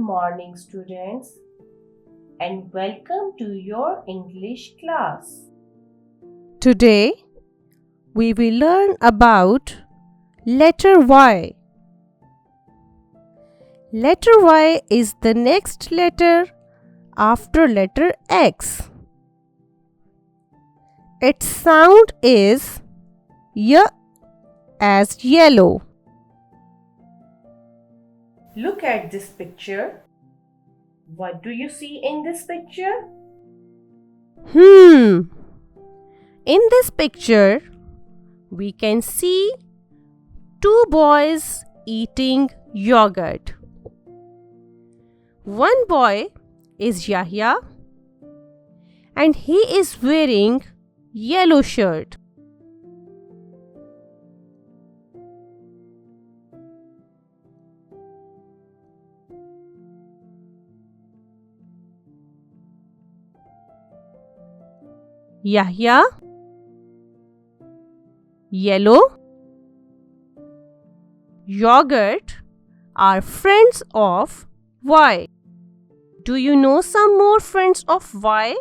morning, students, and welcome to your English class. Today, we will learn about letter Y. Letter Y is the next letter after letter X. Its sound is Y as yellow. Look at this picture. What do you see in this picture? In this picture, we can see two boys eating yogurt. One boy is Yahya and he is wearing yellow shirt. Yahya, yellow, yogurt are friends of Y. Do you know some more friends of Y?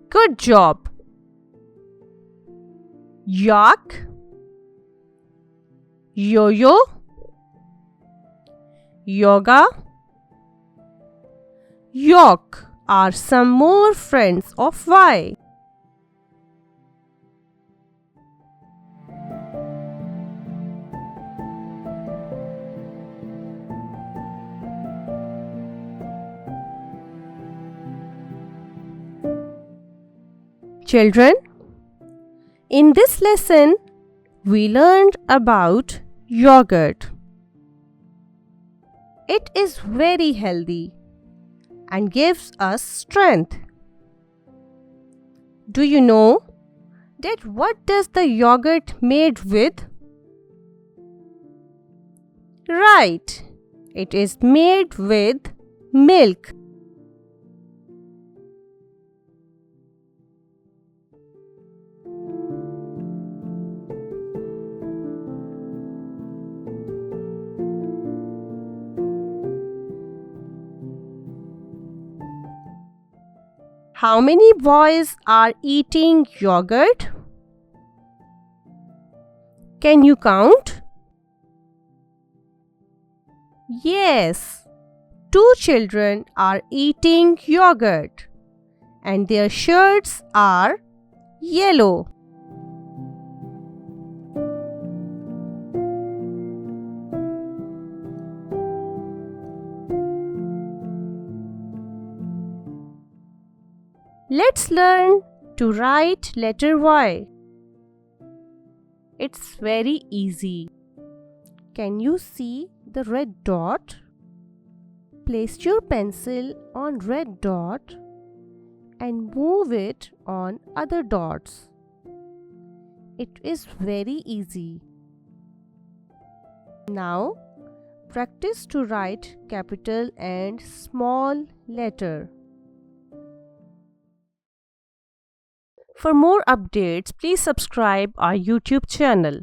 Good job. Yak, yo-yo, yoga, yok are some more friends of Y. Children, in this lesson, we learned about yogurt. It is very healthy and gives us strength. Do you know that what does the yogurt made with? Right, it is made with milk. How many boys are eating yogurt? Can you count? Yes, two children are eating yogurt and their shirts are yellow. Let's learn to write letter Y. It's very easy. Can you see the red dot? Place your pencil on red dot and move it on other dots. It is very easy. Now, practice to write capital and small letter. For more updates, please subscribe our YouTube channel.